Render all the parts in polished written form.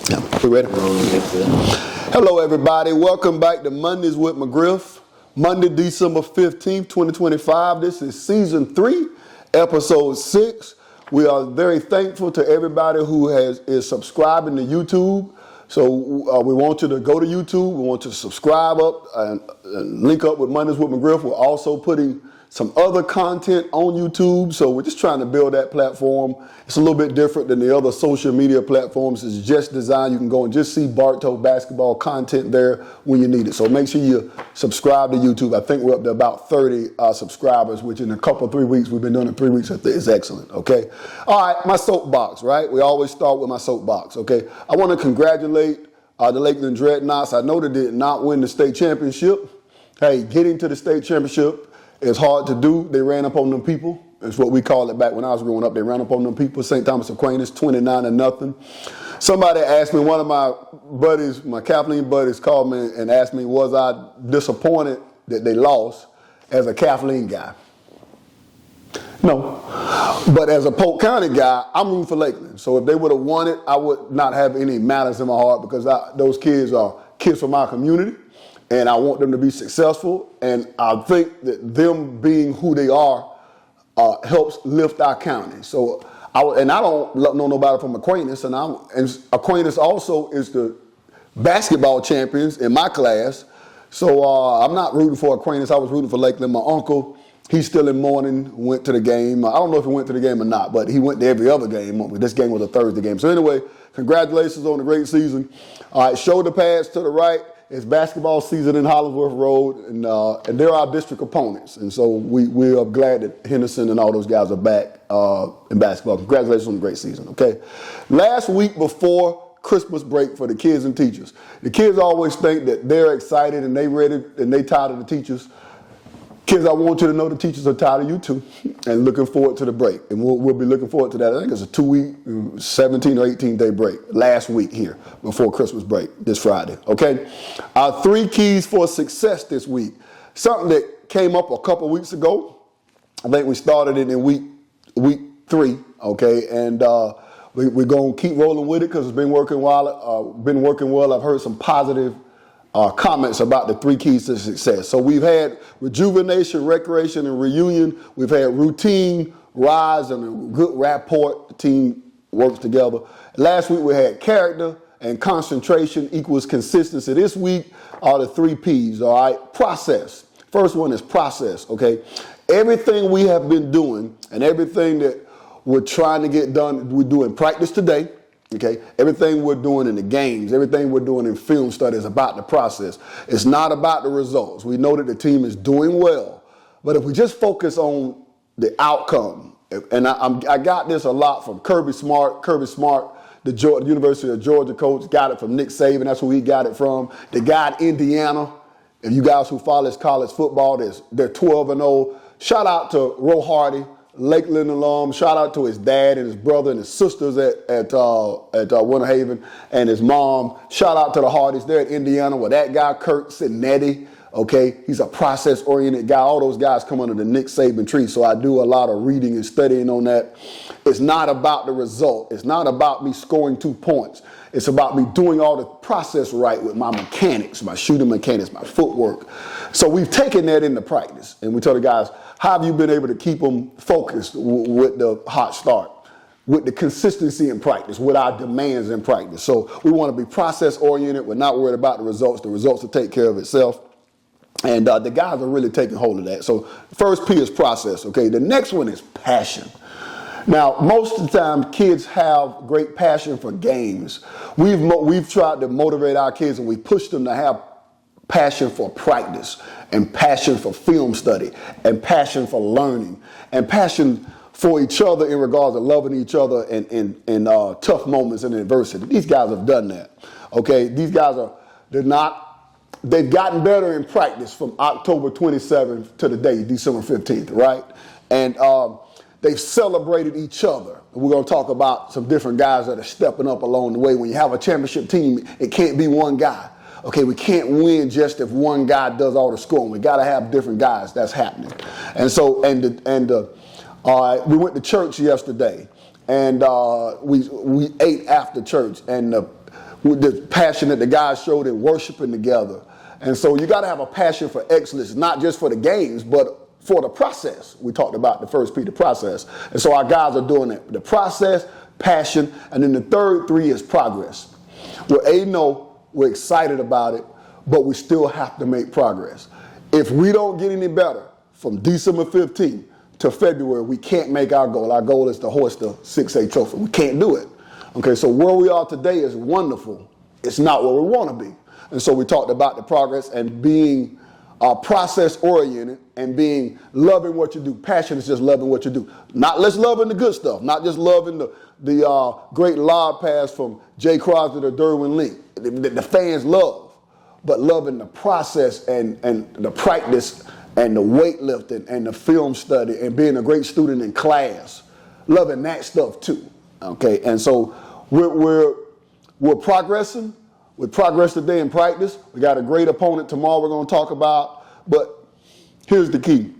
Yeah, we ready? Hello, everybody. Welcome back to Mondays with McGriff. Monday, December 15th, 2025. This is season 3, episode 6. We are very thankful to everybody who is subscribing to YouTube. So we want you to go to YouTube. We want you to subscribe up and link up with Mondays with McGriff. We're also putting some other content on YouTube. So we're just trying to build that platform. It's a little bit different than the other social media platforms. It's just designed. You can go and just see Bartow basketball content there when you need it. So make sure you subscribe to YouTube. I think we're up to about 30 subscribers, which in a couple, 3 weeks, we've been doing it 3 weeks. I think it's excellent, okay? All right, my soapbox, right? We always start with my soapbox, okay? I want to congratulate the Lakeland Dreadnoughts. I know they did not win the state championship. Hey, getting to the state championship is hard to do. They ran up on them people. That's what we called it back when I was growing up. They ran up on them people. St. Thomas Aquinas, 29-0. Somebody asked me, one of my buddies, my Kathleen buddies called me and asked me, was I disappointed that they lost as a Kathleen guy? No. But as a Polk County guy, I'm rooting for Lakeland. So if they would have won it, I would not have any malice in my heart because those kids are kids from our community. And I want them to be successful. And I think that them being who they are helps lift our county. So, I don't know nobody from Aquinas. And Aquinas also is the basketball champions in my class. So I'm not rooting for Aquinas. I was rooting for Lakeland. My uncle, he's still in mourning, went to the game. I don't know if he went to the game or not, but he went to every other game. This game was a Thursday game. So anyway, congratulations on the great season. All right, shoulder pads to the right. It's basketball season in Hollingsworth Road, and they're our district opponents. And so we are glad that Henderson and all those guys are back in basketball. Congratulations on the great season, okay? Last week before Christmas break for the kids and teachers, the kids always think that they're excited and they ready and they tired of the teachers. Kids, I want you to know the teachers are tired of you too and looking forward to the break. And we'll be looking forward to that. I think it's a 2-week, 17 or 18-day break last week here before Christmas break this Friday, okay? Our 3 keys for success this week. Something that came up a couple weeks ago. I think we started it in week 3, okay? And we're going to keep rolling with it because it's been working well. I've heard some positive comments about the 3 keys to success. So we've had rejuvenation, recreation, and reunion. We've had routine, rise, and a good rapport. The team works together. Last week we had character and concentration equals consistency. This week are the 3 P's, all right? Process. First one is process, okay? Everything we have been doing and everything that we're trying to get done, we do in practice today. Okay, everything we're doing in the games, everything we're doing in film study is about the process. It's not about the results. We know that the team is doing well, but if we just focus on the outcome, and I got this a lot from Kirby Smart, the University of Georgia coach, got it from Nick Saban. That's who he got it from. The guy at Indiana, if you guys who follow college football, they're 12-0. Shout out to Ro Hardy, Lakeland alum. Shout out to his dad and his brother and his sisters at Winter Haven and his mom. Shout out to the Hardys. They're at Indiana with that guy, Kurt Cinetti. Okay, he's a process-oriented guy. All those guys come under the Nick Saban tree, so I do a lot of reading and studying on that. It's not about the result. It's not about me scoring 2 points. It's about me doing all the process right with my mechanics, my shooting mechanics, my footwork. So we've taken that into practice, and we tell the guys, how have you been able to keep them focused with the hot start, with the consistency in practice, with our demands in practice? So we want to be process-oriented. We're not worried about the results. The results will take care of itself. And the guys are really taking hold of that. So first P is process, okay? The next one is passion. Now, most of the time, kids have great passion for games. We've tried to motivate our kids, and we push them to have passion for practice, and passion for film study, and passion for learning, and passion for each other in regards to loving each other in tough moments and adversity. These guys have done that, okay? These guys they've gotten better in practice from October 27th to the day, December 15th, right? And they've celebrated each other. We're going to talk about some different guys that are stepping up along the way. When you have a championship team, it can't be one guy. Okay, we can't win just if one guy does all the scoring. We got to have different guys. That's happening. And so, we went to church yesterday, and we ate after church, and with the passion that the guys showed in worshiping together. And so you got to have a passion for excellence, not just for the games, but for the process. We talked about the first P, the process. And so our guys are doing it. The process, passion, and then the third 3 is progress. We're 8-0, we're excited about it, but we still have to make progress. If we don't get any better from December 15th to February, we can't make our goal. Our goal is to hoist the 6A trophy. We can't do it. Okay, so where we are today is wonderful. It's not where we want to be. And so we talked about the progress and being process-oriented and being loving what you do. Passion is just loving what you do. Not just loving the good stuff, not just loving the great lob pass from Jay Crosby to Derwin Link. The fans love, but loving the process and the practice and the weightlifting and the film study and being a great student in class. Loving that stuff too. Okay, and so we're progressing. We progress today in practice. We got a great opponent tomorrow we're going to talk about. But here's the key.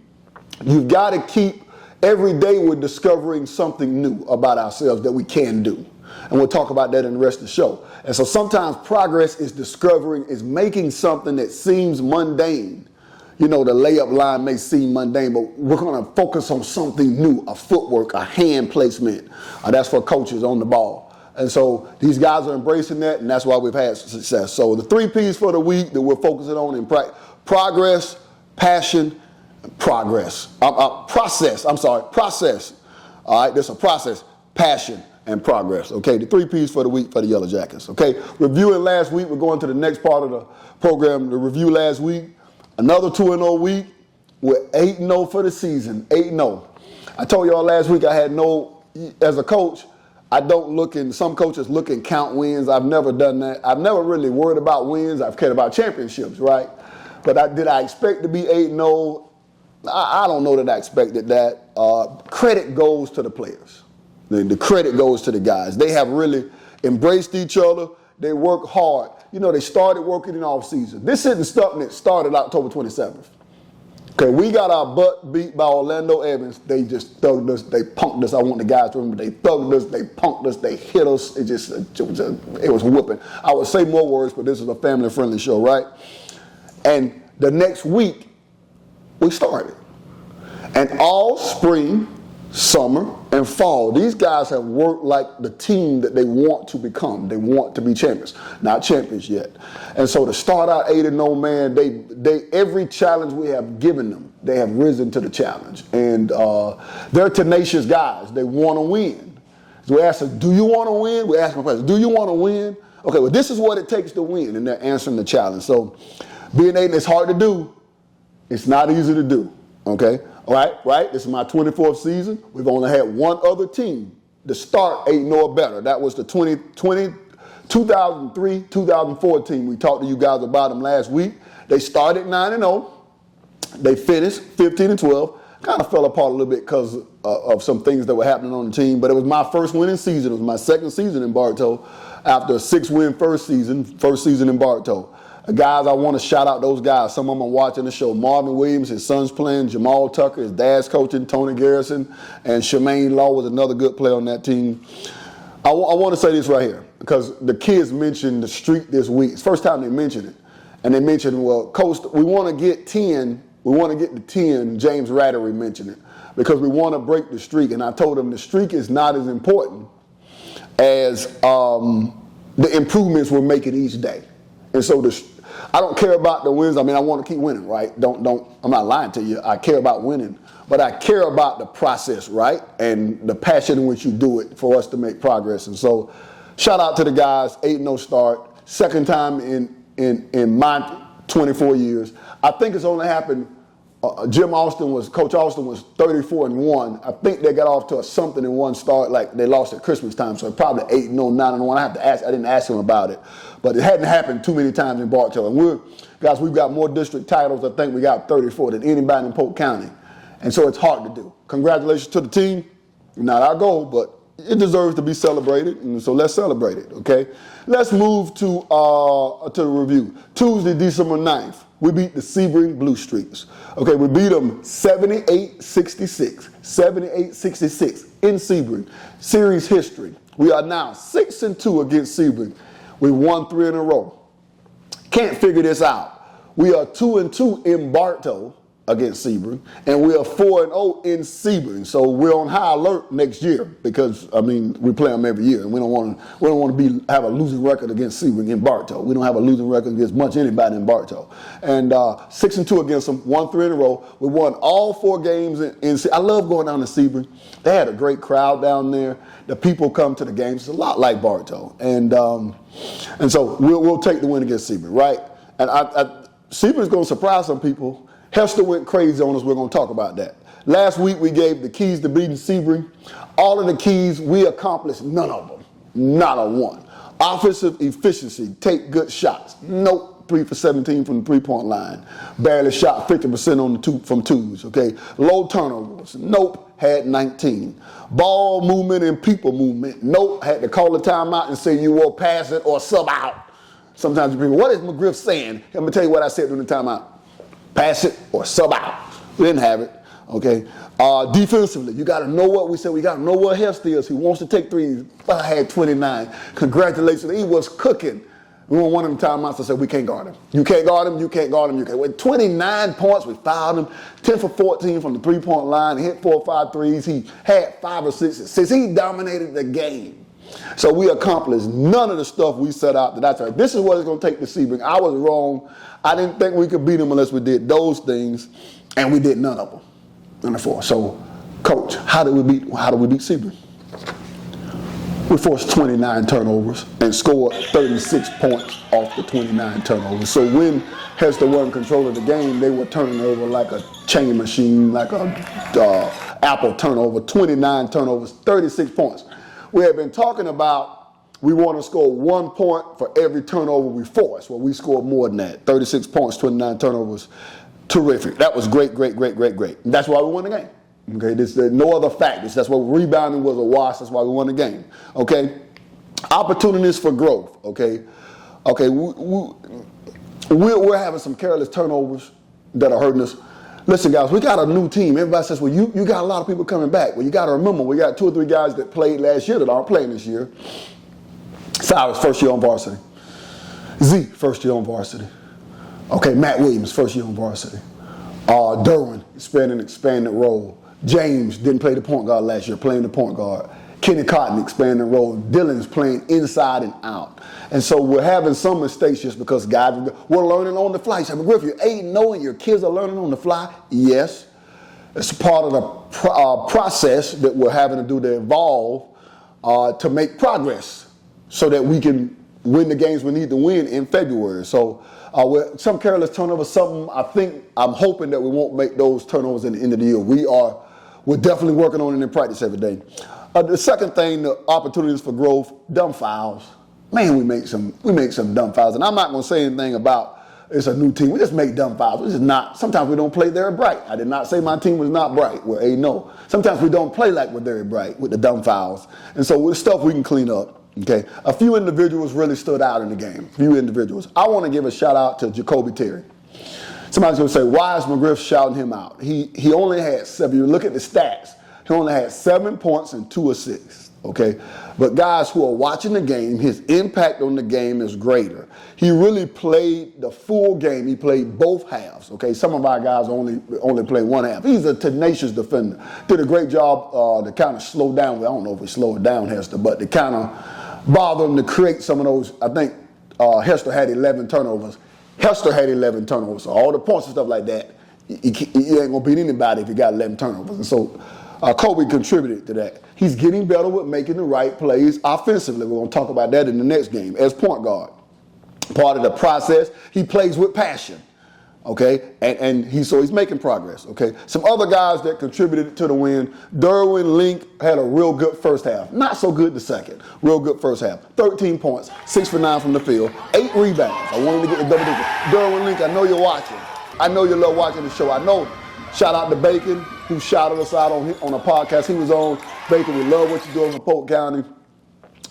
You've got to keep, every day we're discovering something new about ourselves that we can do. And we'll talk about that in the rest of the show. And so sometimes progress is making something that seems mundane. You know, the layup line may seem mundane, but we're going to focus on something new, a footwork, a hand placement. That's for coaches on the ball. And so these guys are embracing that, and that's why we've had success. So the 3 Ps for the week that we're focusing on in progress, passion, and process. All right, there's a process, passion, and progress. Okay, the 3 Ps for the week for the Yellow Jackets. Okay, reviewing last week, we're going to the next part of the program, the review last week. Another 2-0 week. We're 8-0 for the season, 8-0. I told y'all last week as a coach, I don't look in, some coaches look and count wins. I've never done that. I've never really worried about wins. I've cared about championships, right? But did I expect to be 8-0? I don't know that I expected that. Credit goes to the players. The credit goes to the guys. They have really embraced each other. They work hard. You know, they started working in off season. This isn't something that started October 27th. Okay, we got our butt beat by Orlando Evans. They just thugged us. They punked us. I want the guys to remember. They thugged us. They punked us. They hit us. It was whooping. I would say more words, but this is a family-friendly show, right? And the next week, we started. And all spring, summer, and fall, these guys have worked like the team that they want to become. They want to be champions. Not champions yet. And so to start out 8-0, man, they every challenge we have given them, they have risen to the challenge. And they're tenacious guys. They want to win. So we ask them, do you want to win? We ask them questions. Do you want to win? Okay, well, this is what it takes to win. And they're answering the challenge. So being 8 is hard to do. It's not easy to do. Okay? All right? This is my 24th season. We've only had one other team to start 8-0 or better. That was the 2003-2004 team. We talked to you guys about them last week. They started 9-0. They finished 15-12. Kind of fell apart a little bit because of some things that were happening on the team. But it was my first winning season. It was my second season in Bartow after a 6-win first season in Bartow. Guys, I want to shout out those guys. Some of them are watching the show. Marvin Williams, his son's playing. Jamal Tucker, his dad's coaching. Tony Garrison. And Shemaine Law was another good player on that team. I want to say this right here because the kids mentioned the streak this week. It's the first time they mentioned it. And they mentioned, well, Coach, we want to get 10. We want to get to 10. James Rattery mentioned it because we want to break the streak. And I told him the streak is not as important as the improvements we're making each day. And so I don't care about the wins. I mean, I want to keep winning, right? I'm not lying to you. I care about winning, but I care about the process, right? And the passion in which you do it for us to make progress. And so shout out to the guys, 8-0 start, second time in my 24 years. I think it's only happened, Coach Austin was 34-1. I think they got off to a something in one start, like they lost at Christmas time, so probably 8-0, 9-1. I didn't ask him about it, but it hadn't happened too many times in Bartow. And we've got more district titles. I think we got 34 than anybody in Polk County, and so it's hard to do. Congratulations to the team. Not our goal, but it deserves to be celebrated, and so let's celebrate it. Okay, let's move to the review. Tuesday, December 9th. We beat the Sebring Blue Streaks. Okay, we beat them 78-66. 78-66 in Sebring. Series history. We are now 6-2 against Sebring. We won 3 in a row. Can't figure this out. We are 2-2 in Bartow against Sebring, and we are 4-0 in Sebring. So we're on high alert next year because we play them every year, and we don't want to have a losing record against Sebring in Bartow. We don't have a losing record against much anybody in Bartow. And 6-2 against them, won 3 in a row. We won all 4 games I love going down to Sebring. They had a great crowd down there. The people come to the games. It's a lot like Bartow, and so we'll take the win against Sebring, right? And Sebring's going to surprise some people. Hester went crazy on us. We're going to talk about that. Last week, we gave the keys to beating Sebring. All of the keys, we accomplished none of them. Not a one. Offensive efficiency, take good shots. Nope, 3 for 17 from the three-point line. Barely shot 50% from twos, okay? Low turnovers. Nope, had 19. Ball movement and people movement. Nope, had to call a timeout and say you will pass it or sub out. Sometimes people, what is McGriff saying? Let me tell you what I said during the timeout. Pass it or sub out. We didn't have it, okay? Defensively, you got to know what we said. We got to know what Hester is. He wants to take threes. I had 29. Congratulations. He was cooking. We won one of them timeouts and said, we can't guard him. You can't guard him. You can't guard him. You can't. With 29 points, we fouled him. 10 for 14 from the three-point line. He hit 4 or 5 threes. He had 5 or 6 assists. He dominated the game. So we accomplished none of the stuff we set out that I said. This is what it's going to take to Sebring. I was wrong. I didn't think we could beat them unless we did those things, and we did none of them. None of 4. So, Coach, how do we beat Sebring? We forced 29 turnovers and scored 36 points off the 29 turnovers. So when Hester won control of the game, they were turning over like a chain machine, like a Apple turnover. 29 turnovers, 36 points. We have been talking about we want to score 1 point for every turnover we force. Well, we scored more than that. 36 points, 29 turnovers. Terrific. That was great. And that's why we won the game. Okay, there's no other factors. That's why rebounding was a wash. That's why we won the game. Okay, opportunities for growth. Okay, we're having some careless turnovers that are hurting us. Listen, guys, we got a new team. Everybody says, well, you got a lot of people coming back. Well, you got to remember, we got 2 or 3 guys that played last year that aren't playing this year. Cyrus, first year on varsity. Z, first year on varsity. Okay, Matt Williams, first year on varsity. Derwin, expanded role. James didn't play the point guard last year, playing the point guard. Kenny Cotton expanding the role. Dylan's playing inside and out. And so we're having some mistakes just because guys, we're learning on the fly. You say, McGriff, you're 8-0 and your kids are learning on the fly? Yes. It's part of the process that we're having to do to evolve to make progress so that we can win the games we need to win in February. So with some careless turnovers, I'm hoping that we won't make those turnovers in the end of the year. We're definitely working on it in practice every day. The second thing, the opportunities for growth, dumb fouls. Man, we make some dumb fouls. And I'm not going to say anything about it's a new team. We just make dumb fouls. This is not, sometimes we don't play very bright. I did not say my team was not bright. We're 8-0. Sometimes we don't play like we're very bright with the dumb fouls. And so with stuff we can clean up. Okay, a few individuals really stood out in the game. I want to give a shout out to Jacoby Terry. Somebody's going to say, why is McGriff shouting him out? He only had 7. You look at the stats. He only had 7 points and 2 assists. Okay, but guys who are watching the game, his impact on the game is greater. He really played the full game. He played both halves. Okay, some of our guys only play one half. He's a tenacious defender. Did a great job to kind of slow down. Well, I don't know if he slowed down Hester, but to kind of bother him to create some of those. I think Hester had 11 turnovers. So all the points and stuff like that, you ain't going to beat anybody if you got 11 turnovers. And so Kobe contributed to that. He's getting better with making the right plays offensively. We're going to talk about that in the next game as point guard. Part of the process, he plays with passion. Okay, and he's making progress. Okay, some other guys that contributed to the win. Derwin Link had a real good first half. Not so good the second. Real good first half. 13 points, 6 for 9 from the field, 8 rebounds. I wanted to get the double digit. Derwin Link, I know you're watching. I know you love watching the show. I know. Shout out to Bacon, who shouted us out on a podcast he was on. Bacon, we love what you're doing in Polk County.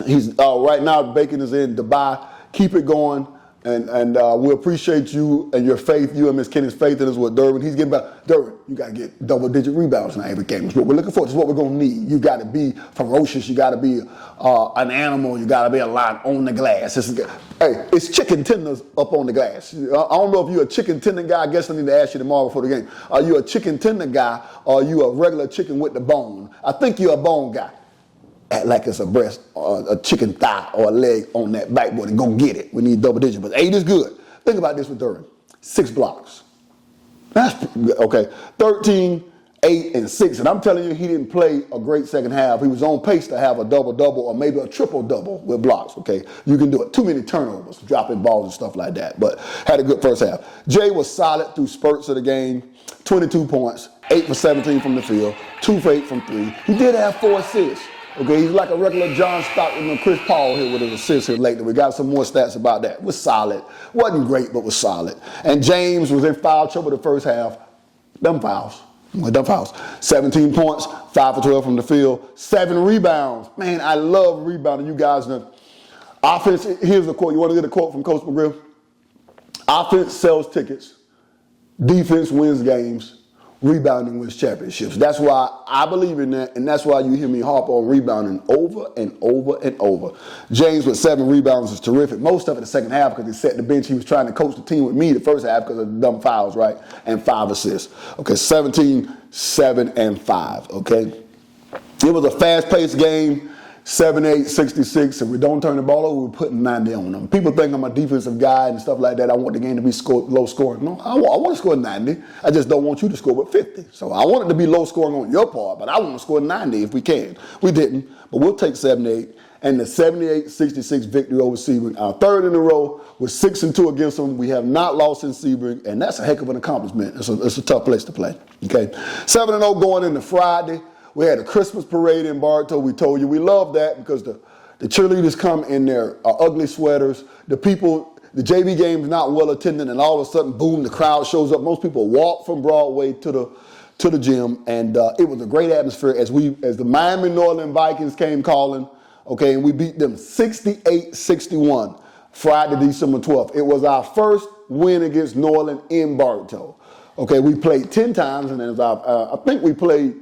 He's right now. Bacon is in Dubai. Keep it going. And we appreciate you and your faith, you and Miss Kenny's faith in us with Durbin. He's getting better. Durbin, you got to get double-digit rebounds in every game. That's what we're looking for. This is what we're going to need. You got to be ferocious. You got to be an animal. You got to be a lot on the glass. Hey, it's chicken tenders up on the glass. I don't know if you're a chicken tender guy. I guess I need to ask you tomorrow before the game. Are you a chicken tender guy or are you a regular chicken with the bone? I think you're a bone guy. Act like it's a breast or a chicken thigh or a leg on that backboard and go get it. We need double digit, but 8 is good. Think about this with Durbin. 6 blocks. That's okay. 13, 8, and 6. And I'm telling you, he didn't play a great second half. He was on pace to have a double-double or maybe a triple-double with blocks, okay? You can do it. Too many turnovers, dropping balls and stuff like that, but had a good first half. Jay was solid through spurts of the game. 22 points, 8 for 17 from the field, 2 for 8 from 3. He did have 4 assists. Okay, he's like a regular John Stockton and Chris Paul here with his assists here lately. We got some more stats about that. Was solid. Wasn't great, but was solid. And James was in foul trouble the first half. Dumb fouls. 17 points, 5 for 12 from the field, 7 rebounds. Man, I love rebounding. You guys know. Offense, here's the quote. You want to get a quote from Coach McGriff? Offense sells tickets. Defense wins games. Rebounding wins championships. That's why I believe in that, and that's why you hear me harp on rebounding over and over and over. James with 7 rebounds is terrific. Most of it the second half because he set the bench. He was trying to coach the team with me the first half because of the dumb fouls, right? And 5 assists. Okay, 17, 7, and 5, okay? It was a fast-paced game. 7-8, 66. If we don't turn the ball over, we're putting 90 on them. People think I'm a defensive guy and stuff like that. I want the game to be low scoring. No, I want to score 90. I just don't want you to score with 50. So I want it to be low scoring on your part, but I want to score 90 if we can. We didn't, but we'll take 7-8. And the 78-66 victory over Sebring, our third in a row with 6-2 against them. We have not lost in Sebring, and that's a heck of an accomplishment. It's a tough place to play. Okay, 7-0 going into Friday. We had a Christmas parade in Bartow. We told you we love that because the cheerleaders come in their ugly sweaters. The JV game's not well attended, and all of a sudden, boom, the crowd shows up. Most people walk from Broadway to the gym, and it was a great atmosphere as the Miami Northern Vikings came calling. Okay, and we beat them 68-61 Friday, December 12th. It was our first win against Northern in Bartow. Okay, we played 10 times, and I think we played.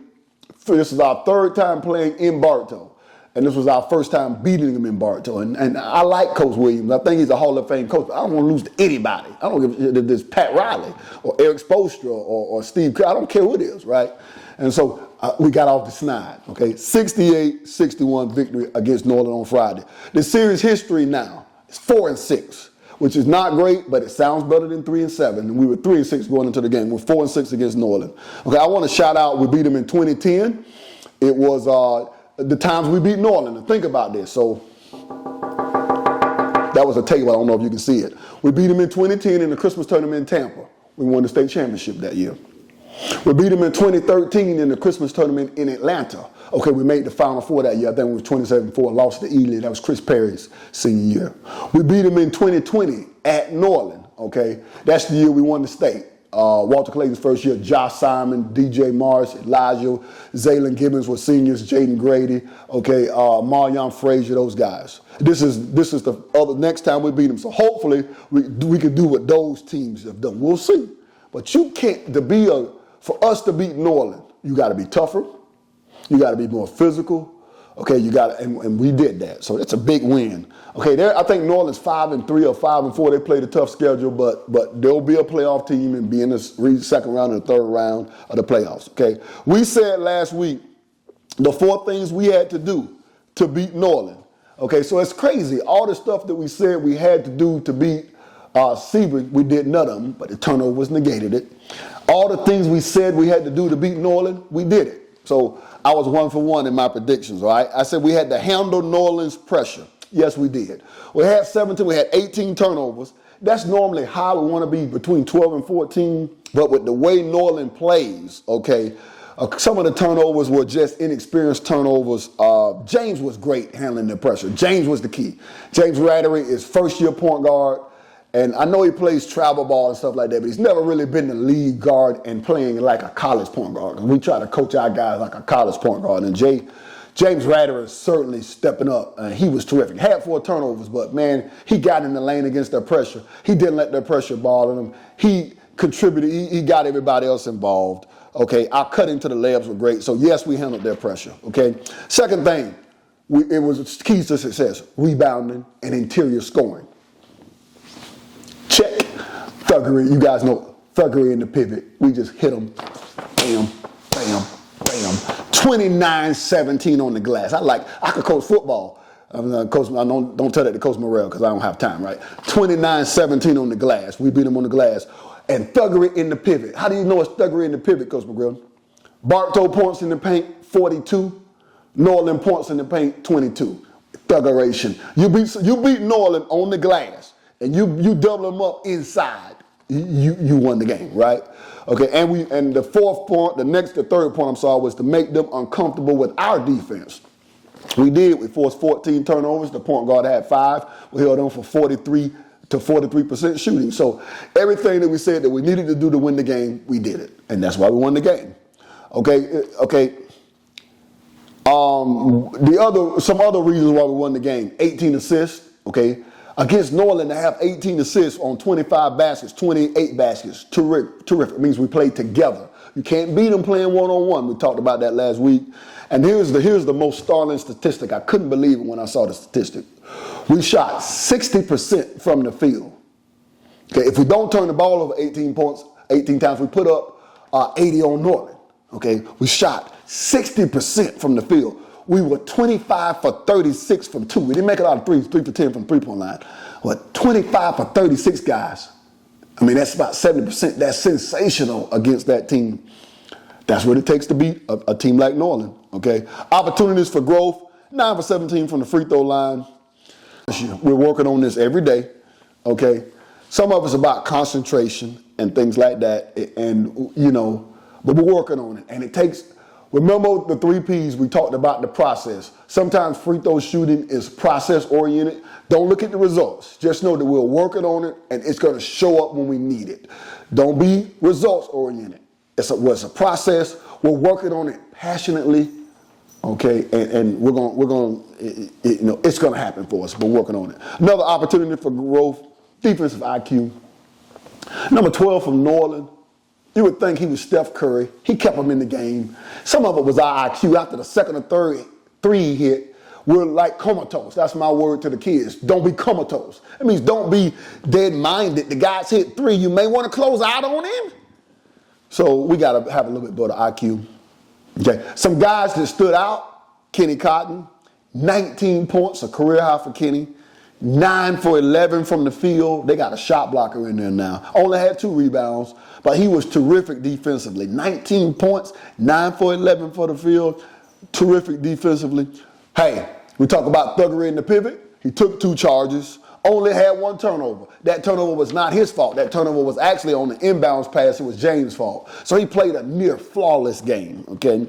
This is our third time playing in Bartow, and this was our first time beating them in Bartow. And I like Coach Williams. I think he's a Hall of Fame coach. But I don't want to lose to anybody. I don't give a shit if it's Pat Riley or Eric Spoelstra or Steve Kerr. I don't care who it is, right? And so we got off the snide, okay? 68-61 victory against Northern on Friday. The series history now is 4-6. Which is not great, but it sounds better than 3-7. And we were 3-6 going into the game. We're 4-6 against Northern. Okay, I want to shout out, we beat them in 2010. It was the times we beat Northern. And think about this. So that was a table. I don't know if you can see it. We beat them in 2010 in the Christmas tournament in Tampa. We won the state championship that year. We beat them in 2013 in the Christmas tournament in Atlanta. Okay, we made the Final Four that year. I think we was 27-4, lost to Ely. That was Chris Perry's senior year. We beat them in 2020 at Norland. Okay, that's the year we won the state. Walter Clayton's first year, Josh Simon, DJ Morris, Elijah, Zaylin Gibbons were seniors, Jaden Grady, okay, Marion Frazier, those guys. This is the other next time we beat them. So hopefully we can do what those teams have done. We'll see. But you can't, for us to beat Norland, you got to be tougher. You got to be more physical. Okay, and we did that. So it's a big win. Okay, I think Norland's 5-3 or 5-4. They played a tough schedule, but they'll be a playoff team and be in the second round and the third round of the playoffs. Okay, we said last week the 4 things we had to do to beat Norland. Okay, so it's crazy. All the stuff that we said we had to do to beat Sebring, we did none of them, but the turnovers negated it. All the things we said we had to do to beat Norland, we did it. So I was 1 for 1 in my predictions, all right? I said we had to handle Norland's pressure. Yes, we did. We had 17, we had 18 turnovers. That's normally how we want to be, between 12 and 14. But with the way Norland plays, okay, some of the turnovers were just inexperienced turnovers. James was great handling the pressure. James was the key. James Rattery is first-year point guard. And I know he plays travel ball and stuff like that, but he's never really been the lead guard and playing like a college point guard. We try to coach our guys like a college point guard. And Jay James Rader is certainly stepping up. He was terrific. Had 4 turnovers, but man, he got in the lane against their pressure. He didn't let their pressure bother him. He contributed. He got everybody else involved. Okay, our cutting to the layups were great. So yes, we handled their pressure. Okay. Second thing, it was keys to success: rebounding and interior scoring. Check. Thuggery. You guys know thuggery in the pivot. We just hit them. Bam, bam, bam. 29-17 on the glass. I could coach football. Coach, I don't tell that to Coach Morrell because I don't have time, right? 29-17 on the glass. We beat them on the glass. And thuggery in the pivot. How do you know it's thuggery in the pivot, Coach McGriff? Bartow points in the paint, 42. Norland points in the paint, 22. Thuggeration. You beat Norland on the glass, and you double them up inside. You won the game, right? Okay, and the third point was to make them uncomfortable with our defense. We did. We forced 14 turnovers. The point guard had 5. We held on for 43% shooting. So everything that we said that we needed to do to win the game, we did it, and that's why we won the game. Okay. Some other reasons why we won the game: 18 assists. Okay. Against Norland, to have 18 assists on 25 baskets, 28 baskets, terrific. It means we played together. You can't beat them playing one-on-one. We talked about that last week. And here's the most startling statistic. I couldn't believe it when I saw the statistic. We shot 60% from the field. Okay, if we don't turn the ball over 18 times, we put up 80 on Norland. Okay, we shot 60% from the field. We were 25 for 36 from 2. We didn't make a lot of threes, 3 for 10 from the three-point line. But 25 for 36 guys. I mean, that's about 70%. That's sensational against that team. That's what it takes to beat a team like Norland, okay? Opportunities for growth, 9 for 17 from the free throw line. We're working on this every day, okay? Some of it's about concentration and things like that, but we're working on it. And it takes... Remember the 3 Ps, we talked about the process. Sometimes free throw shooting is process oriented. Don't look at the results. Just know that we're working on it and it's going to show up when we need it. Don't be results oriented. It's a process. We're working on it passionately, okay? And it's going to happen for us. We're working on it. Another opportunity for growth, defensive IQ. Number 12 from Norland. You would think he was Steph Curry. He kept them in the game. Some of it was our IQ. After the second or third 3 hit, we're like comatose. That's my word to the kids. Don't be comatose. That means don't be dead-minded. The guys hit 3. You may want to close out on him. So we got to have a little bit better IQ. Okay. Some guys that stood out, Kenny Cotton, 19 points, a career high for Kenny. 9 for 11 from the field. They got a shot blocker in there now. Only had 2 rebounds, but he was terrific defensively. 19 points, 9 for 11 for the field. Terrific defensively. Hey, we talk about thuggery in the pivot. He took 2 charges, only had 1 turnover. That turnover was not his fault. That turnover was actually on the inbounds pass. It was James' fault. So he played a near flawless game, okay?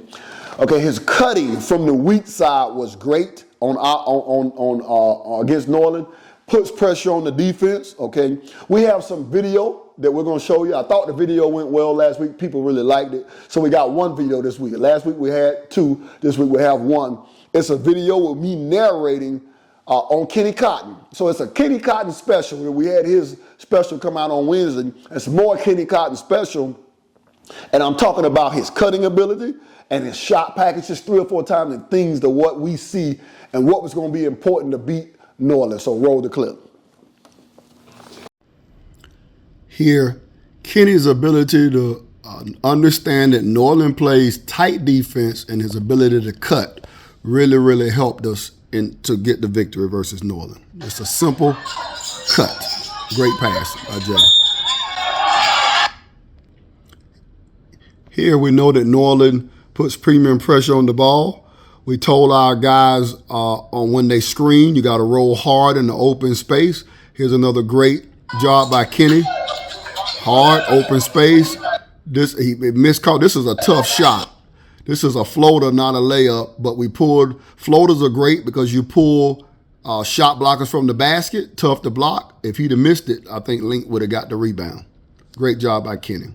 Okay, his cutting from the weak side was great. Against Norland, puts pressure on the defense, okay? We have some video that we're going to show you. I thought the video went well last week. People really liked it. So we got 1 video this week. Last week we had 2. This week we have 1. It's a video with me narrating on Kenny Cotton. So it's a Kenny Cotton special. We had his special come out on Wednesday. It's more Kenny Cotton special. And I'm talking about his cutting ability and his shot packages 3 or 4 times and things to what we see and what was going to be important to beat Norland. So roll the clip. Here, Kenny's ability to understand that Norland plays tight defense and his ability to cut really helped us to get the victory versus Norland. It's a simple cut. Great pass by Jay. Here we know that Norland puts premium pressure on the ball. We told our guys on when they screen, you got to roll hard in the open space. Here's another great job by Kenny. Hard, open space. He missed call. This is a tough shot. This is a floater, not a layup, but we pulled. Floaters are great because you pull shot blockers from the basket, tough to block. If he'd have missed it, I think Link would have got the rebound. Great job by Kenny.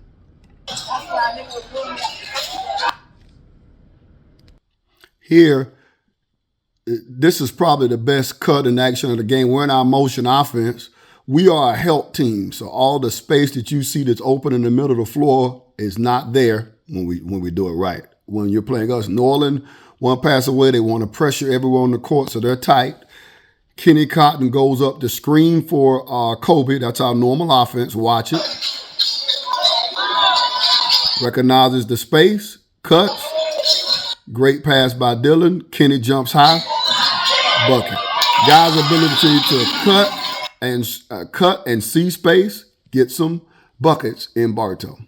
Here, this is probably the best cut in action of the game. We're in our motion offense. We are a help team, so all the space that you see that's open in the middle of the floor is not there when we do it right. When you're playing us, New Orleans, one pass away, they want to pressure everyone on the court, so they're tight. Kenny Cotton goes up the screen for Kobe. That's our normal offense. Watch it. Recognizes the space, cuts. Great pass by Dylan. Kenny jumps high, bucket. Guys' ability to cut and see space, get some buckets in Bartow.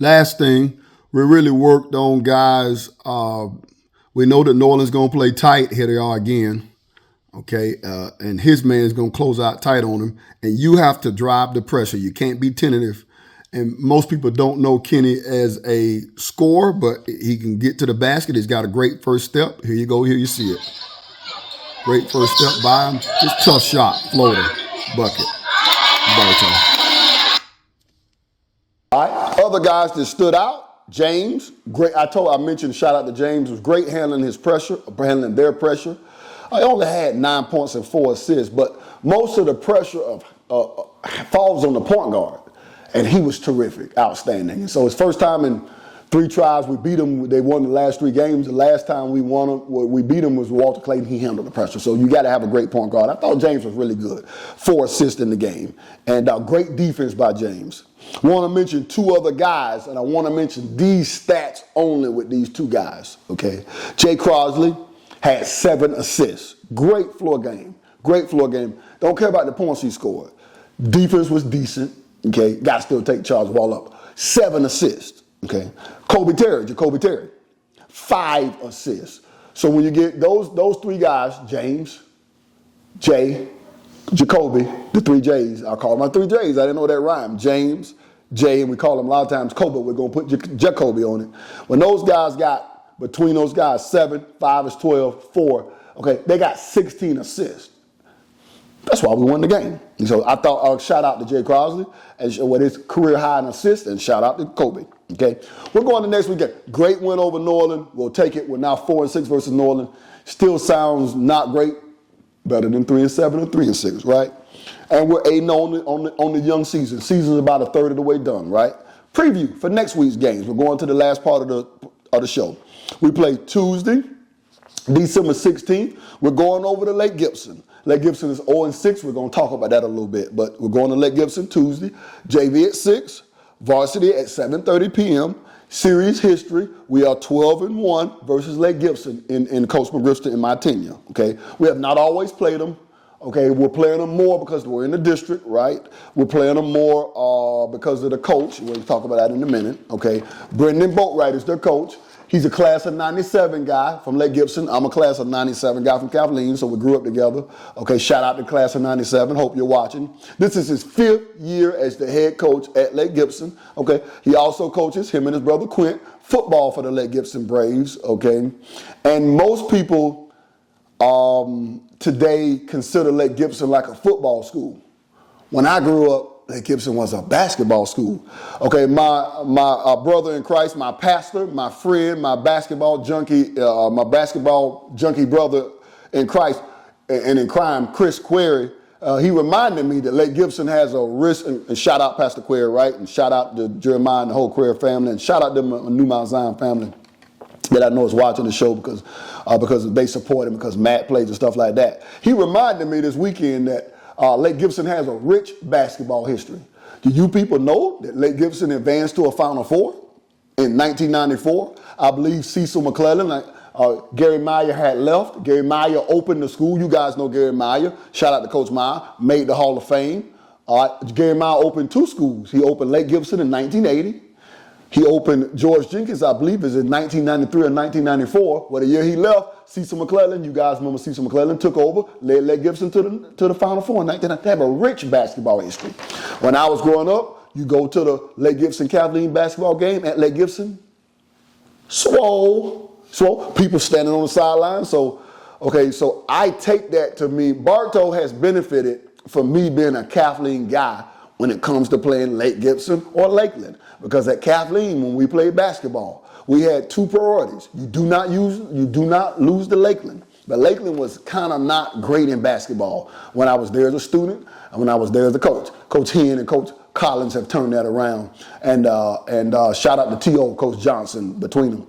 Last thing, we really worked on guys. We know that New Orleans going to play tight. Here they are again. Okay, and his man is going to close out tight on him. And you have to drive the pressure. You can't be tentative. And most people don't know Kenny as a scorer, but he can get to the basket. He's got a great first step. Here you go. Here you see it. Great first step by him. Just tough shot. Floater. Bucket. Bartow. All right. Other guys that stood out. James, great. I mentioned, shout out to James, was great handling handling their pressure. I only had 9 points and 4 assists, but most of the pressure falls on the point guard, and he was terrific, outstanding. And so his first time in 3 tries, we beat them. They won the last 3 games. The last time we beat them was Walter Clayton. He handled the pressure. So you got to have a great point guard. I thought James was really good. 4 assists in the game, and great defense by James. I want to mention 2 other guys, and I want to mention these stats only with these 2 guys, okay? Jay Crosley had 7 assists. Great floor game. Great floor game. Don't care about the points he scored. Defense was decent, okay? Got to still take charge, ball up. 7 assists, okay? Jacoby Terry, 5 assists. So when you get those 3 guys, James, Jay, Jacoby, the 3 J's. I call them my 3 J's. I didn't know that rhymed. James, Jay, and we call them a lot of times Kobe. We're going to put Jacoby on it. When those guys got, between those guys, 7, 5 is 12, 4, okay, they got 16 assists. That's why we won the game. And so I thought, shout out to Jay Crosley and with his career high in assists, and shout out to Kobe. Okay, we're going to next weekend. Great win over New Orleans. We'll take it. We're now 4-6 versus New Orleans. Still sounds not great. Better than 3-7 or 3-6, right? And we're 8-0 on the young season. Season's about a third of the way done, right? Preview for next week's games. We're going to the last part of the show. We play Tuesday, December 16th. We're going over to Lake Gibson. Lake Gibson is 0-6. We're going to talk about that a little bit, but we're going to Lake Gibson Tuesday. JV at 6, varsity at 7:30 p.m. Series history, we are 12-1 versus Lake Gibson in Coach McGriff in my tenure, okay? We have not always played them, okay? We're playing them more because we're in the district, right? We're playing them more because of the coach. We'll talk about that in a minute, okay? Brendan Boatwright is their coach. He's a class of 97 guy from Lake Gibson. I'm a class of 97 guy from Kathleen, so we grew up together. Okay, shout out to class of 97. Hope you're watching. This is his 5th year as the head coach at Lake Gibson. Okay, he also coaches, him and his brother Quint, football for the Lake Gibson Braves. Okay, and most people today consider Lake Gibson like a football school. When I grew up, Lake Gibson was a basketball school. Okay, my brother in Christ, my pastor, my friend, my basketball junkie brother in Christ and in crime, Chris Query, he reminded me that Lake Gibson has a risk, and shout out Pastor Query, right? And shout out to Jeremiah and the whole Query family, and shout out to the New Mount Zion family that I know is watching the show because they support him, because Matt plays and stuff like that. He reminded me this weekend that Lake Gibson has a rich basketball history. Do you people know that Lake Gibson advanced to a Final Four in 1994? I believe Cecil McClellan, Gary Meyer had left. Gary Meyer opened the school. You guys know Gary Meyer. Shout out to Coach Meyer, made the Hall of Fame. Gary Meyer opened 2 schools. He opened Lake Gibson in 1980. He opened George Jenkins, I believe, is in 1993 or 1994. Well, the year he left, Cecil McClellan, you guys remember Cecil McClellan, took over, led Lake Gibson to the Final Four in 1990. They have a rich basketball history. When I was growing up, you go to the Lake Gibson Kathleen basketball game at Lake Gibson, swole, people standing on the sideline. So I take that to mean Bartow has benefited from me being a Kathleen guy when it comes to playing Lake Gibson or Lakeland. Because at Kathleen, when we played basketball, we had two priorities. You do not lose to Lakeland. But Lakeland was kind of not great in basketball when I was there as a student and when I was there as a coach. Coach Hen and Coach Collins have turned that around. And shout out to T.O., Coach Johnson, between them.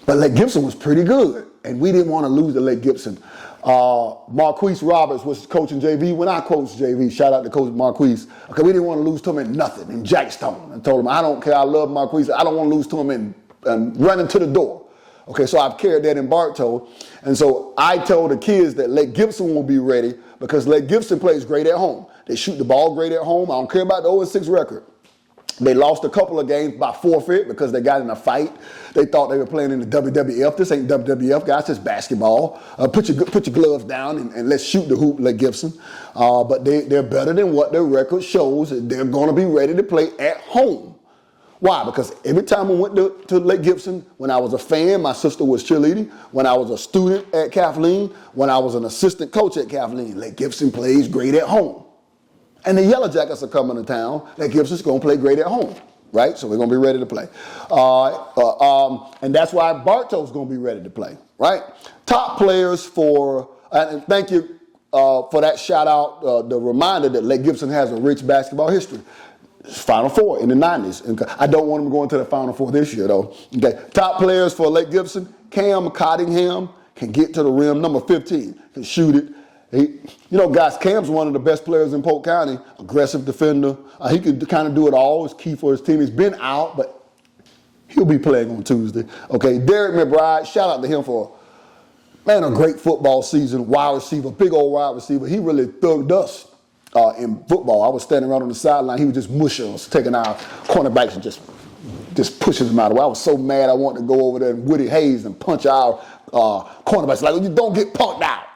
But Lake Gibson was pretty good, and we didn't want to lose to Lake Gibson. Marquise Roberts was coaching JV when I coached JV. Shout out to Coach Marquise. Okay, we didn't want to lose to him in nothing, in Jackstone. I told him, I don't care, I love Marquise. I don't want to lose to him and running to the door. Okay, so I've carried that in Bartow. And so I told the kids that Lake Gibson will be ready because Lake Gibson plays great at home. They shoot the ball great at home. I don't care about the 0-6 record. They lost a couple of games by forfeit because they got in a fight. They thought they were playing in the WWF. This ain't WWF, guys. It's basketball. Put your gloves down and let's shoot the hoop, Lake Gibson. But they're better than what their record shows. They're going to be ready to play at home. Why? Because every time we went to Lake Gibson, when I was a fan, my sister was cheerleading. When I was a student at Kathleen, when I was an assistant coach at Kathleen, Lake Gibson plays great at home. And the Yellow Jackets are coming to town. Lake Gibson's going to play great at home, right? So we're going to be ready to play. And that's why Bartow's going to be ready to play, right? Top players for, and thank you for that shout out, the reminder that Lake Gibson has a rich basketball history. Final Four in the 90s. And I don't want him going to the Final Four this year, though. Okay. Top players for Lake Gibson, Cam Cottingham can get to the rim, number 15, can shoot it. Guys, Cam's one of the best players in Polk County, aggressive defender. He can kind of do it all. It's key for his team. He's been out, but he'll be playing on Tuesday. Okay, Derek McBride, shout out to him for, a great football season, wide receiver, big old wide receiver. He really thugged us in football. I was standing right on the sideline. He was just mushing us, taking our cornerbacks and just pushing them out of the way. I was so mad I wanted to go over there and Woody Hayes and punch our cornerbacks. Like, you don't get punked out.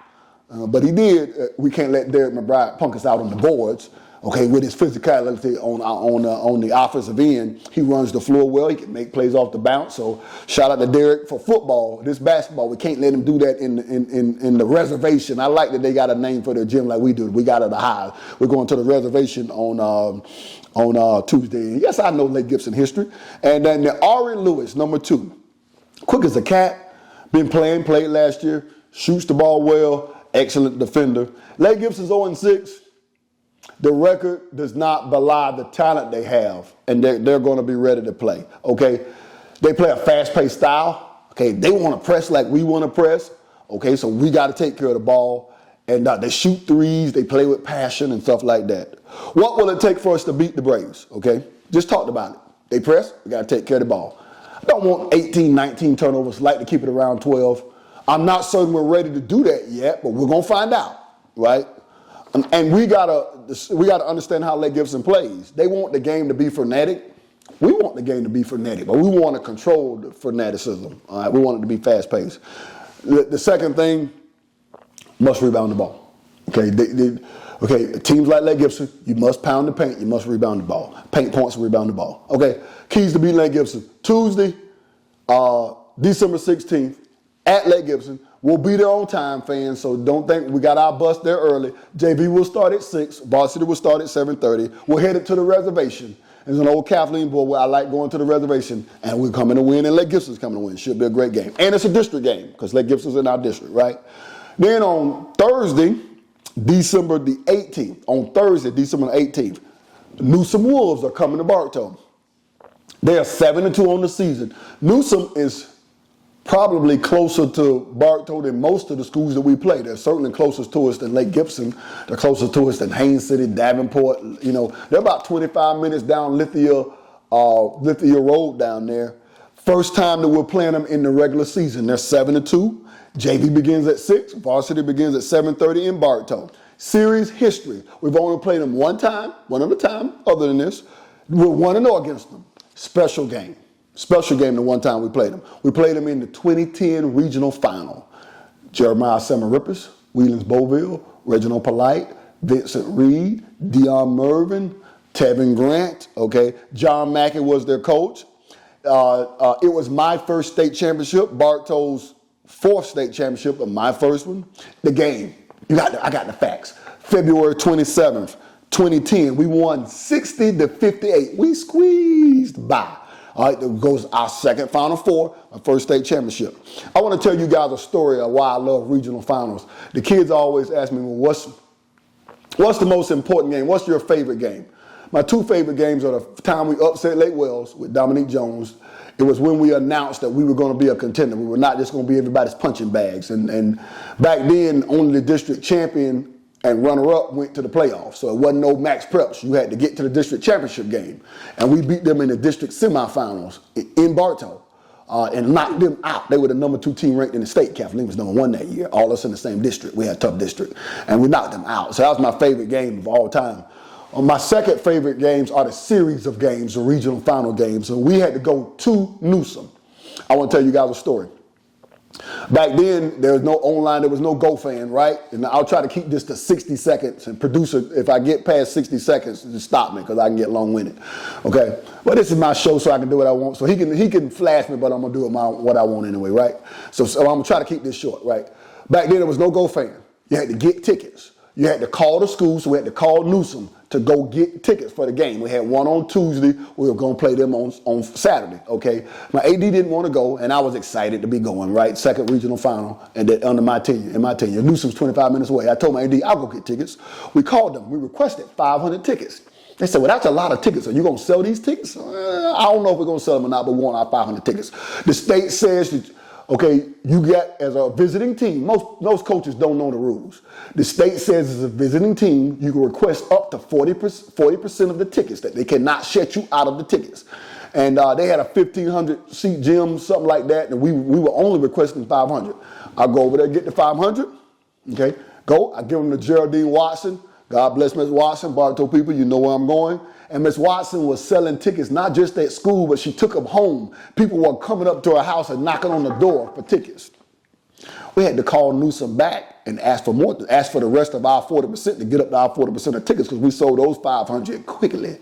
But he did. We can't let Derek McBride punk us out on the boards. Okay, with his physicality on the offensive end, he runs the floor well. He can make plays off the bounce. So shout out to Derek for football. This basketball, we can't let him do that in the reservation. I like that they got a name for their gym like we do. We got it a high. We're going to the reservation on Tuesday. And yes, I know Lake Gibson history. And then the Ari Lewis, number 2, quick as a cat. Played last year. Shoots the ball well. Excellent defender. Lake Gibson's 0-6. The record does not belie the talent they have, and they're going to be ready to play. Okay, they play a fast-paced style. Okay, they want to press like we want to press. Okay, so we got to take care of the ball, and they shoot threes. They play with passion and stuff like that. What will it take for us to beat the Braves? Okay, just talked about it. They press. We got to take care of the ball. I don't want 18, 19 turnovers. Like to keep it around 12. I'm not certain we're ready to do that yet, but we're gonna find out, right? And we gotta understand how Lake Gibson plays. They want the game to be frenetic. We want the game to be frenetic, but we want to control the freneticism. All right, we want it to be fast-paced. The second thing, must rebound the ball. Okay, teams like Lake Gibson, you must pound the paint. You must rebound the ball. Paint points and rebound the ball. Okay, keys to beat Lake Gibson. Tuesday, December 16th. At Lake Gibson. We'll be there on time, fans, so don't think we got our bus there early. JV will start at 6. Varsity will start at 7:30. We're headed to the reservation. There's an old Kathleen boy where I like going to the reservation, and we're coming to win, and Lake Gibson's coming to win. Should be a great game. And it's a district game, because Lake Gibson's in our district, right? Then on Thursday, December the 18th, Newsom Wolves are coming to Bartow. They are 7-2 on the season. Newsom is probably closer to Bartow than most of the schools that we play. They're certainly closer to us than Lake Gibson. They're closer to us than Haines City, Davenport. They're about 25 minutes down Lithia Road down there. First time that we're playing them in the regular season. They're 7-2. JV begins at 6. Varsity begins at 7:30 in Bartow. Series history. We've only played them one other time, other than this. We're 1-0 against them. Special game the one time we played them. We played them in the 2010 regional final. Jeremiah Samarippis, Wheelings Boville, Reginald Polite, Vincent Reed, Dion Mervin, Tevin Grant, okay. John Mackey was their coach. It was my first state championship, Bartow's 4th state championship, but my first one. The game, I got the facts. February 27th, 2010, we won 60-58. We squeezed by. All right, that goes our second Final Four, our first state championship. I want to tell you guys a story of why I love regional finals. The kids always ask me, well, what's the most important game? What's your favorite game? My two favorite games are the time we upset Lake Wells with Dominique Jones. It was when we announced that we were going to be a contender. We were not just going to be everybody's punching bags. And back then, only the district champion and runner-up went to the playoffs. So it wasn't no max preps. You had to get to the district championship game. And we beat them in the district semifinals in Bartow and knocked them out. They were the number 2 team ranked in the state. Kathleen was number 1 that year. All of us in the same district. We had a tough district. And we knocked them out. So that was my favorite game of all time. My second favorite games are the series of games, the regional final games. So we had to go to Newsom. I want to tell you guys a story. Back then, there was no online, there was no GoFan, right? And I'll try to keep this to 60 seconds. And producer, if I get past 60 seconds, just stop me because I can get long-winded. Okay? But this is my show, so I can do what I want. So he can flash me, but I'm going to do what I want anyway, right? So I'm going to try to keep this short, right? Back then, there was no GoFan. You had to get tickets. You had to call the school, so we had to call Newsom to go get tickets for the game. We had one on Tuesday. We were going to play them on Saturday, okay? My AD didn't want to go, and I was excited to be going, right? Second regional final and under my tenure. Newsom's 25 minutes away. I told my AD, I'll go get tickets. We called them. We requested 500 tickets. They said, well, that's a lot of tickets. Are you going to sell these tickets? I don't know if we're going to sell them or not, but we want our 500 tickets. The state says that, okay, you get, as a visiting team, most coaches don't know the rules. The state says as a visiting team, you can request up to 40% of the tickets, that they cannot shut you out of the tickets. And they had a 1,500 seat gym, something like that, and we were only requesting 500. I go over there, get the 500, okay, go, I give them to Geraldine Watson. God bless Miss Watson, Bartow people, you know where I'm going. And Miss Watson was selling tickets, not just at school, but she took them home. People were coming up to her house and knocking on the door for tickets. We had to call Newsom back and ask for more, ask for the rest of our 40% to get up to our 40% of tickets because we sold those 500 quickly.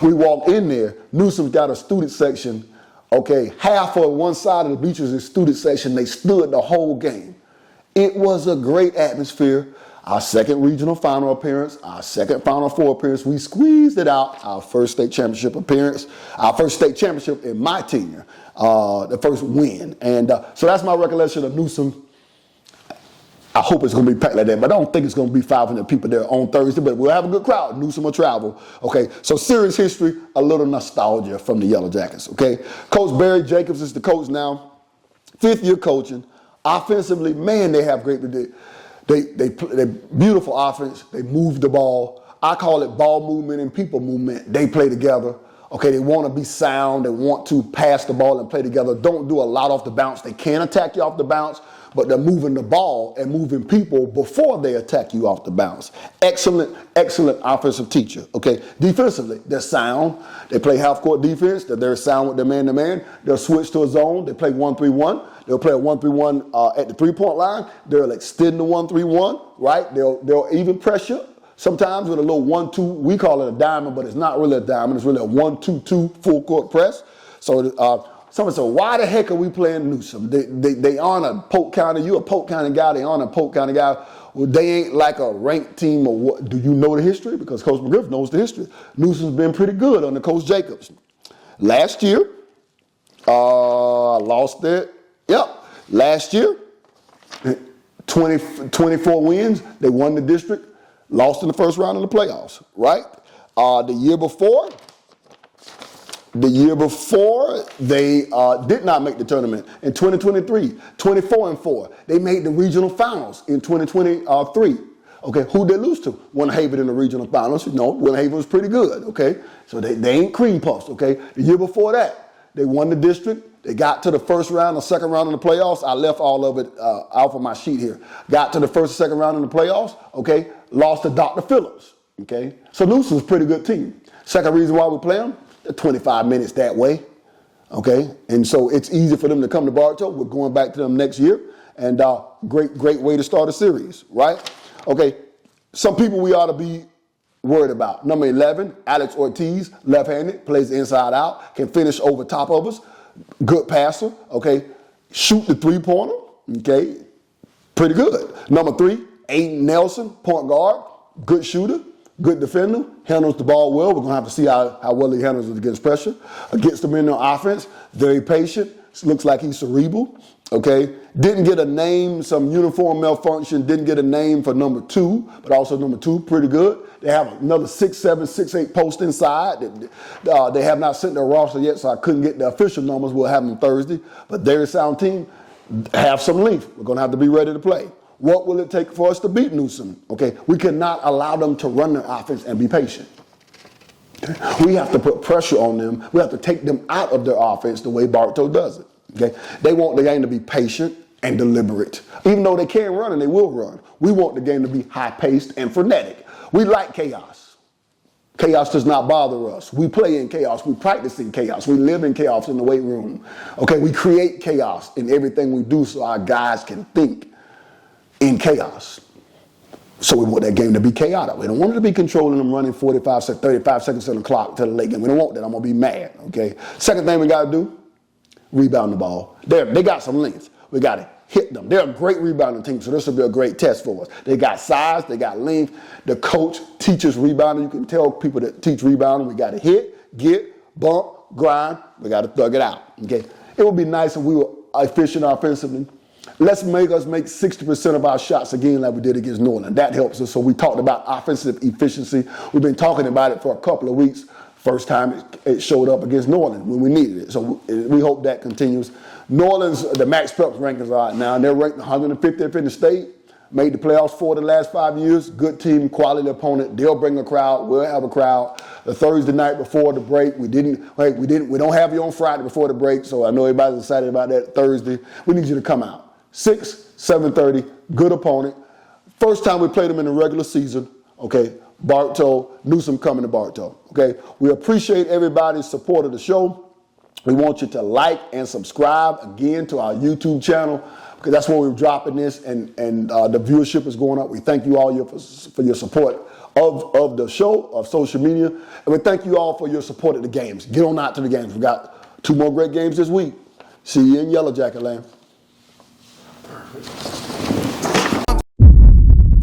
We walked in there. Newsom's got a student section. Okay, half of one side of the bleachers is student section. They stood the whole game. It was a great atmosphere. Our second regional final appearance, our second Final Four appearance, we squeezed it out. Our first state championship appearance, our first state championship in my tenure, the first win. And so that's my recollection of Newsom. I hope it's going to be packed like that, but I don't think it's going to be 500 people there on Thursday, but we'll have a good crowd. Newsom will travel. Okay, so serious history, a little nostalgia from the Yellow Jackets. Okay, Coach Barry Jacobs is the coach now, 5th year coaching. Offensively, man, they have great. They beautiful offense. They move the ball. I call it ball movement and people movement. They play together. Okay, they want to be sound. They want to pass the ball and play together. Don't do a lot off the bounce. They can attack you off the bounce, but they're moving the ball and moving people before they attack you off the bounce. Excellent, excellent offensive teacher. Okay, defensively, they're sound. They play half-court defense. They're sound with their man-to-man. They'll switch to a zone. They play 1-3-1. They'll play a 1-3-1 at the three-point line. They'll extend the 1-3-1, right? They'll even pressure. Sometimes with a little 1-2, we call it a diamond, but it's not really a diamond. It's really a 1-2-2 full court press. So someone said, why the heck are we playing Newsom? They aren't a Polk County. You a Polk County guy. They aren't a Polk County guy. Well, they ain't like a ranked team or what. Do you know the history? Because Coach McGriff knows the history. Newsom's been pretty good under Coach Jacobs. Last year, I lost it. Yep. Last year, 24 wins. They won the district. Lost in the first round of the playoffs, right? The year before, they did not make the tournament. In 2023, 24-4. They made the regional finals in 2023. Okay, who they lose to? Winter Haven in the regional finals. No, Winter Haven was pretty good, okay? So they ain't cream puffs, okay? The year before that, they won the district. They got to the first round or second round in the playoffs. I left all of it off of my sheet here. Got to the first and second round in the playoffs, okay? Lost to Dr. Phillips, okay? So Newsom's a pretty good team. Second reason why we play them, they're 25 minutes that way, okay? And so it's easy for them to come to Bartow. We're going back to them next year. And great way to start a series, right? Okay, some people we ought to be worried about. Number 11, Alex Ortiz, left-handed, plays inside out, can finish over top of us. Good passer, okay? Shoot the three-pointer, okay? Pretty good. Number 3, Aiden Nelson, point guard, good shooter, good defender, handles the ball well. We're going to have to see how well he handles it against pressure. Against them in the offense, very patient. Looks like he's cerebral. Okay, didn't get a name, some uniform malfunction, didn't get a name for number 2, but also number 2, pretty good. They have another 6'7", 6'8" post inside. They have not sent their roster yet, so I couldn't get the official numbers. We'll have them Thursday. But very sound team, have some length. We're going to have to be ready to play. What will it take for us to beat Newsom? Okay, we cannot allow them to run their offense and be patient. Okay? We have to put pressure on them. We have to take them out of their offense the way Bartow does it. Okay, they want the game to be patient and deliberate. Even though they can run and they will run, we want the game to be high-paced and frenetic. We like chaos. Chaos does not bother us. We play in chaos. We practice in chaos. We live in chaos in the weight room. Okay, we create chaos in everything we do so our guys can think in chaos. So we want that game to be chaotic. We don't want it to be controlling them running 35 seconds on the clock to the late game. We don't want that. I'm going to be mad. Okay. Second thing we got to do, rebound the ball. They got some length. We got to hit them. They're a great rebounding team, so this will be a great test for us. They got size. They got length. The coach teaches rebounding. You can tell people that teach rebounding, we got to hit, get, bump, grind. We got to thug it out. Okay. It would be nice if we were efficient offensively. Let's make 60% of our shots again like we did against New Orleans. That helps us. So we talked about offensive efficiency. We've been talking about it for a couple of weeks. First time it showed up against New Orleans when we needed it. So we hope that continues. New Orleans, the Max Preps rankings are out now, and they're ranked 150th in the state. Made the playoffs 4 of the last 5 years. Good team, quality opponent. They'll bring a crowd. We'll have a crowd. The Thursday night before the break, we don't have you on Friday before the break, so I know everybody's excited about that Thursday. We need you to come out. 6, 7:30, good opponent. First time we played them in the regular season, okay? Bartow, Newsom coming to Bartow, okay? We appreciate everybody's support of the show. We want you to like and subscribe again to our YouTube channel because that's where we're dropping this and the viewership is going up. We thank you all for your support of the show, of social media, and we thank you all for your support of the games. Get on out to the games. We got 2 more great games this week. See you in Yellow Jacket Land.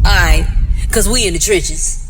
Alright, cause we in the trenches.